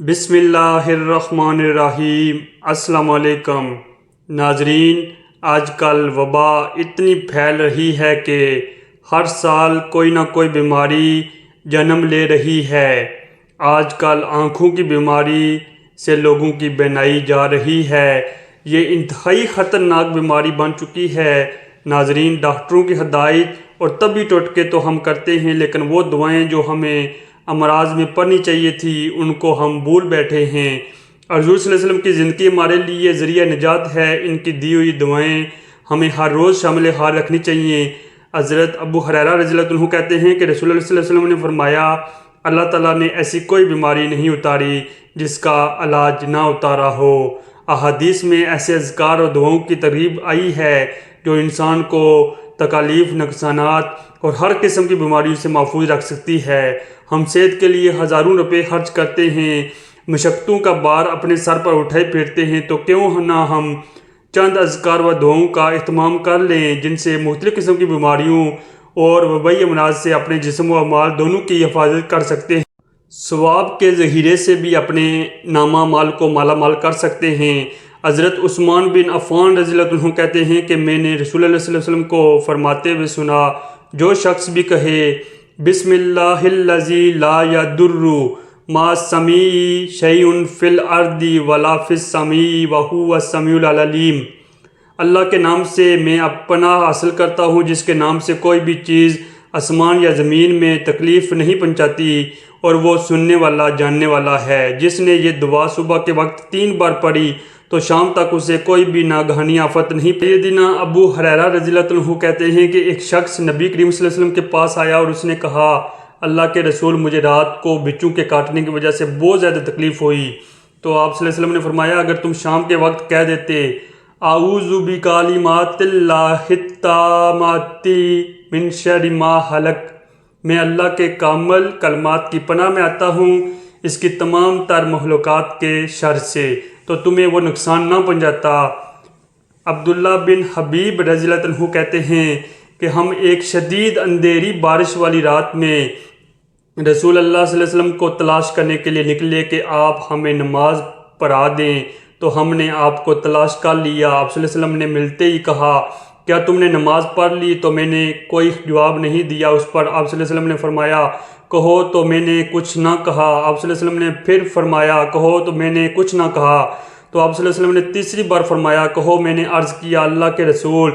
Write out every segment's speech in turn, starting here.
بسم اللہ الرحمن الرحیم۔ السلام علیکم ناظرین، آج کل وبا اتنی پھیل رہی ہے کہ ہر سال کوئی نہ کوئی بیماری جنم لے رہی ہے۔ آج کل آنکھوں کی بیماری سے لوگوں کی بینائی جا رہی ہے۔ یہ انتہائی خطرناک بیماری بن چکی ہے۔ ناظرین، ڈاکٹروں کی ہدایت اور طبی ٹوٹکے تو ہم کرتے ہیں، لیکن وہ دعائیں جو ہمیں امراض میں پڑھنی چاہیے تھی ان کو ہم بھول بیٹھے ہیں۔ حضور صلی اللہ علیہ وسلم کی زندگی ہمارے لیے ذریعہ نجات ہے۔ ان کی دی ہوئی دعائیں ہمیں ہر روز شامل حال رکھنی چاہیے۔ حضرت ابو ہریرہ رضی اللہ عنہ کہتے ہیں کہ رسول اللہ صلی اللہ علیہ وسلم نے فرمایا، اللہ تعالیٰ نے ایسی کوئی بیماری نہیں اتاری جس کا علاج نہ اتارا ہو۔ احادیث میں ایسے اذکار اور دعاؤں کی ترغیب آئی ہے جو انسان کو تکالیف، نقصانات اور ہر قسم کی بیماریوں سے محفوظ رکھ سکتی ہے۔ ہم صحت کے لیے ہزاروں روپے خرچ کرتے ہیں، مشقتوں کا بار اپنے سر پر اٹھائے پھرتے ہیں، تو کیوں نہ ہم چند اذکار و دعاؤں کا اہتمام کر لیں جن سے مختلف قسم کی بیماریوں اور وبائی امراض سے اپنے جسم و مال دونوں کی حفاظت کر سکتے ہیں۔ ثواب کے ذخیرے سے بھی اپنے نامہ مال کو مالا مال کر سکتے ہیں۔ حضرت عثمان بن عفان رضی اللہ عنہ کہتے ہیں کہ میں نے رسول اللہ صلی اللہ علیہ وسلم کو فرماتے ہوئے سنا، جو شخص بھی کہے بسم اللہ الذی لا یضر مع اسمہ شیء فی الارض ولا فی السماء وہو السمیع العلیم، اللہ کے نام سے میں پناہ حاصل کرتا ہوں جس کے نام سے کوئی بھی چیز آسمان یا زمین میں تکلیف نہیں پہنچاتی، اور وہ سننے والا جاننے والا ہے۔ جس نے یہ دعا صبح کے وقت 3 بار پڑھی تو شام تک اسے کوئی بھی ناگہانی آفت نہیں پڑی۔ سیدنا ابو ہریرہ رضی اللہ عنہ کہتے ہیں کہ ایک شخص نبی کریم صلی اللہ علیہ وسلم کے پاس آیا اور اس نے کہا، اللہ کے رسول، مجھے رات کو بچھو کے کاٹنے کی وجہ سے بہت زیادہ تکلیف ہوئی۔ تو آپ صلی اللہ علیہ وسلم نے فرمایا، اگر تم شام کے وقت کہہ دیتے اعوذ بکلمات اللہ التامات من شر ما خلق، میں اللہ کے کامل کلمات کی پناہ میں آتا ہوں اس کی تمام تر مخلوقات کے شر سے، تو تمہیں وہ نقصان نہ پہنچاتا۔ عبداللہ بن حبیب رضی اللہ عنہ کہتے ہیں کہ ہم ایک شدید اندھیری بارش والی رات میں رسول اللہ صلی اللہ علیہ وسلم کو تلاش کرنے کے لیے نکلے کہ آپ ہمیں نماز پڑھا دیں، تو ہم نے آپ کو تلاش کر لیا۔ آپ صلی اللہ علیہ وسلم نے ملتے ہی کہا، کیا تم نے نماز پڑھ لی؟ تو میں نے کوئی جواب نہیں دیا۔ اس پر آپ صلی اللہ علیہ وسلم نے فرمایا، کہو تو میں نے کچھ نہ کہا۔ آپ صلی اللہ علیہ وسلم نے پھر فرمایا، کہو تو میں نے کچھ نہ کہا۔ تو آپ صلی اللہ علیہ وسلم نے تیسری بار فرمایا، کہو۔ میں نے عرض کیا، اللہ کے رسول،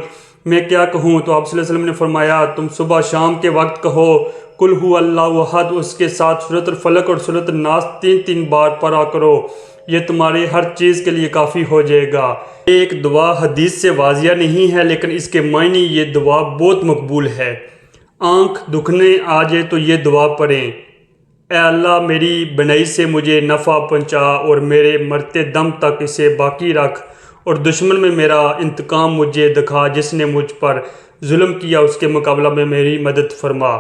میں کیا کہوں؟ تو آپ صلی اللہ علیہ وسلم نے فرمایا، تم صبح شام کے وقت کہو قل ھو اللہ احد، اس کے ساتھ سورۃ الفلق اور سورۃ الناس 3 بار پڑھا کرو، یہ تمہارے ہر چیز کے لیے کافی ہو جائے گا۔ ایک دعا حدیث سے واضح نہیں ہے، لیکن اس کے معنی یہ دعا بہت مقبول ہے۔ آنکھ دکھنے آ جائے تو یہ دعا پڑھیں، اے اللہ میری بینائی سے مجھے نفع پہنچا اور میرے مرتے دم تک اسے باقی رکھ، اور دشمن میں میرا انتقام مجھے دکھا، جس نے مجھ پر ظلم کیا اس کے مقابلہ میں میری مدد فرما۔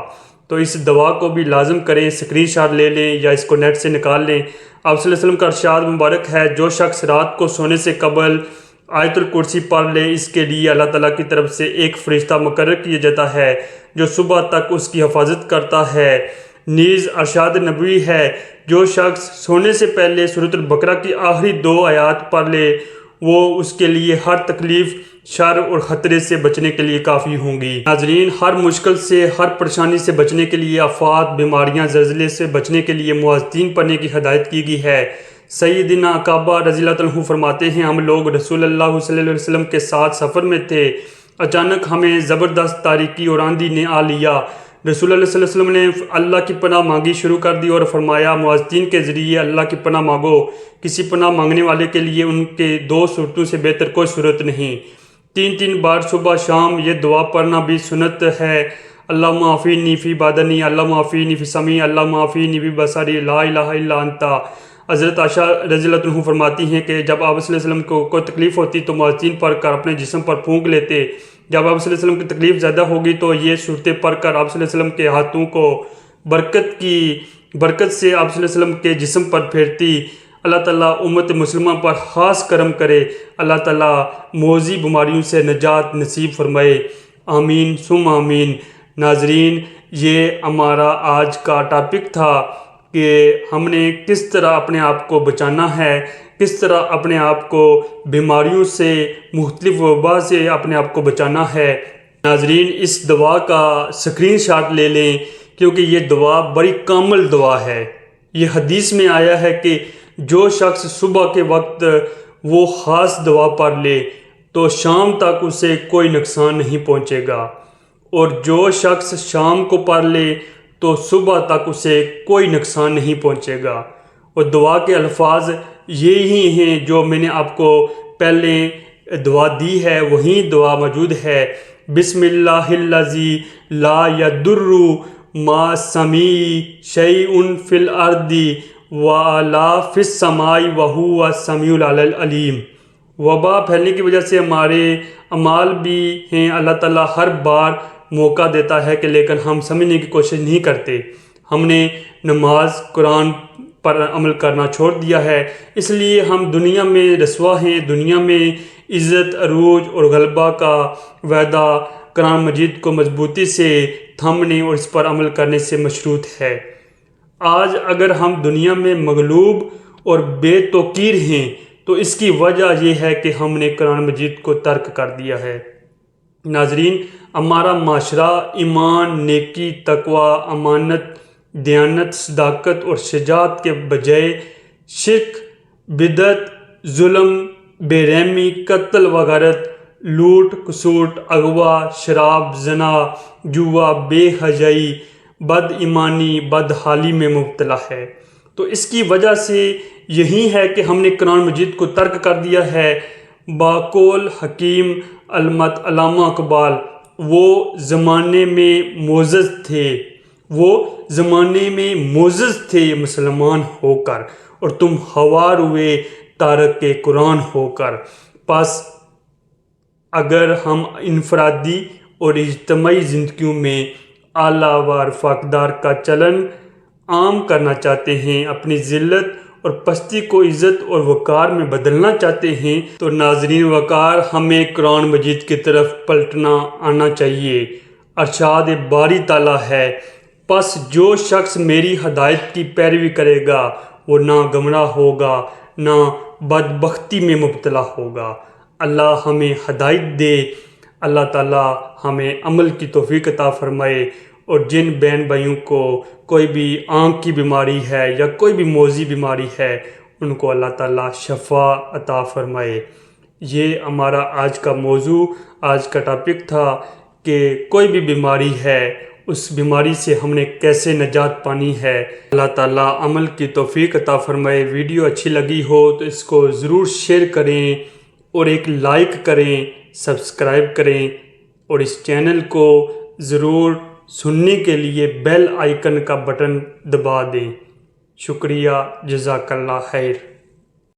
تو اس دعا کو بھی لازم کریں، اسکرین شاٹ لے لیں یا اس کو نیٹ سے نکال لیں۔ آپ صلی اللہ علیہ وسلم کا ارشاد مبارک ہے، جو شخص رات کو سونے سے قبل آیت الکرسی پڑھ لے، اس کے لیے اللہ تعالیٰ کی طرف سے ایک فرشتہ مقرر کیا جاتا ہے جو صبح تک اس کی حفاظت کرتا ہے۔ نیز ارشاد نبوی ہے، جو شخص سونے سے پہلے سورۃ البقرہ کی آخری 2 آیات پڑھ لے، وہ اس کے لیے ہر تکلیف، شر اور خطرے سے بچنے کے لیے کافی ہوں گی۔ ناظرین، ہر مشکل سے، ہر پریشانی سے بچنے کے لیے، آفات، بیماریاں، زلزلے سے بچنے کے لیے معوذتین پڑھنے کی ہدایت کی گئی ہے۔ سیدنا عقبہ رضی اللہ عنہ فرماتے ہیں، ہم لوگ رسول اللہ صلی اللہ علیہ وسلم کے ساتھ سفر میں تھے، اچانک ہمیں زبردست تاریکی اور آندھی نے آ لیا۔ رسول اللہ صلی اللہ علیہ وسلم نے اللہ کی پناہ مانگی شروع کر دی اور فرمایا، معوذتین کے ذریعے اللہ کی پناہ مانگو، کسی پناہ مانگنے والے کے لیے ان کے 2 صورتوں سے بہتر کوئی صورت نہیں۔ 3 بار صبح شام یہ دعا پڑھنا بھی سنت ہے۔ اللہم عافینی فی بدنی، اللہم عافینی فی سمعی، اللہم عافینی فی بصری، لا الہ الا انت۔ حضرت عائشہ رضی اللہ عنہ فرماتی ہیں کہ جب آپ صلی اللہ علیہ وسلم کو کوئی تکلیف ہوتی تو معوذتین پڑھ کر اپنے جسم پر پھونک لیتے۔ جب آپ صلی اللہ علیہ وسلم کی تکلیف زیادہ ہوگی تو یہ صورتیں پڑھ کر آپ صلی اللہ علیہ وسلم کے ہاتھوں کو برکت سے آپ صلی اللہ علیہ وسلم کے جسم پر پھیرتی۔ اللہ تعالیٰ امت مسلمہ پر خاص کرم کرے، اللہ تعالیٰ موذی بیماریوں سے نجات نصیب فرمائے، آمین ثم آمین۔ ناظرین، یہ ہمارا آج کا ٹاپک تھا کہ ہم نے کس طرح اپنے آپ کو بچانا ہے، کس طرح اپنے آپ کو بیماریوں سے، مختلف وبا سے اپنے آپ کو بچانا ہے۔ ناظرین، اس دعا کا اسکرین شاٹ لے لیں کیونکہ یہ دعا بڑی کامل دعا ہے۔ یہ حدیث میں آیا ہے کہ جو شخص صبح کے وقت وہ خاص دعا پڑھ لے تو شام تک اسے کوئی نقصان نہیں پہنچے گا، اور جو شخص شام کو پڑھ لے تو صبح تک اسے کوئی نقصان نہیں پہنچے گا۔ اور دعا کے الفاظ یہی ہیں جو میں نے آپ کو پہلے دعا دی ہے، وہی دعا موجود ہے۔ بسم اللہ الذی لا یضر مع اسمہ شیء فی الارض ولا فی السماء وہو السمیع العلیم۔ وبا پھیلنے کی وجہ سے ہمارے اعمال بھی ہیں، اللہ تعالیٰ ہر بار موقع دیتا ہے کہ لیکن ہم سمجھنے کی کوشش نہیں کرتے۔ ہم نے نماز، قرآن پر عمل کرنا چھوڑ دیا ہے، اس لیے ہم دنیا میں رسوا ہیں۔ دنیا میں عزت، عروج اور غلبہ کا وعدہ قرآن مجید کو مضبوطی سے تھامنے اور اس پر عمل کرنے سے مشروط ہے۔ آج اگر ہم دنیا میں مغلوب اور بے توقیر ہیں تو اس کی وجہ یہ ہے کہ ہم نے قرآن مجید کو ترک کر دیا ہے۔ ناظرین، ہمارا معاشرہ ایمان، نیکی، تقوی، امانت، دیانت، صداقت اور شجاعت کے بجائے شرک، بدعت، ظلم، بے رحمی، قتل و غارت، لوٹ کسوٹ، اغوا، شراب، زنا، جوا، بے حیائی، بد ایمانی، بدحالی میں مبتلا ہے۔ تو اس کی وجہ سے یہی ہے کہ ہم نے قرآن مجید کو ترک کر دیا ہے۔ باقول حکیم علامت علامہ اقبال وہ زمانے میں معزز تھے مسلمان ہو کر، اور تم ہوار ہوئے تارک قرآن ہو کر۔ پس اگر ہم انفرادی اور اجتماعی زندگیوں میں اعلیٰ و رفاقدار کا چلن عام کرنا چاہتے ہیں، اپنی ذلت اور پستی کو عزت اور وقار میں بدلنا چاہتے ہیں، تو ناظرین وقار ہمیں قرآن مجید کی طرف پلٹنا آنا چاہیے۔ ارشاد باری تعالیٰ ہے، پس جو شخص میری ہدایت کی پیروی کرے گا وہ نہ گمراہ ہوگا نہ بدبختی میں مبتلا ہوگا۔ اللہ ہمیں ہدایت دے، اللہ تعالیٰ ہمیں عمل کی توفیق عطا فرمائے، اور جن بہن بھائیوں کو کوئی بھی آنکھ کی بیماری ہے یا کوئی بھی موذی بیماری ہے ان کو اللہ تعالیٰ شفا عطا فرمائے۔ یہ ہمارا آج کا موضوع، آج کا ٹاپک تھا کہ کوئی بھی بیماری ہے اس بیماری سے ہم نے کیسے نجات پانی ہے۔ اللہ تعالیٰ عمل کی توفیق عطا فرمائے۔ ویڈیو اچھی لگی ہو تو اس کو ضرور شیئر کریں اور ایک لائک کریں، سبسکرائب کریں، اور اس چینل کو ضرور سننے کے لیے بیل آئیکن کا بٹن دبا دیں۔ شکریہ، جزاک اللہ خیر۔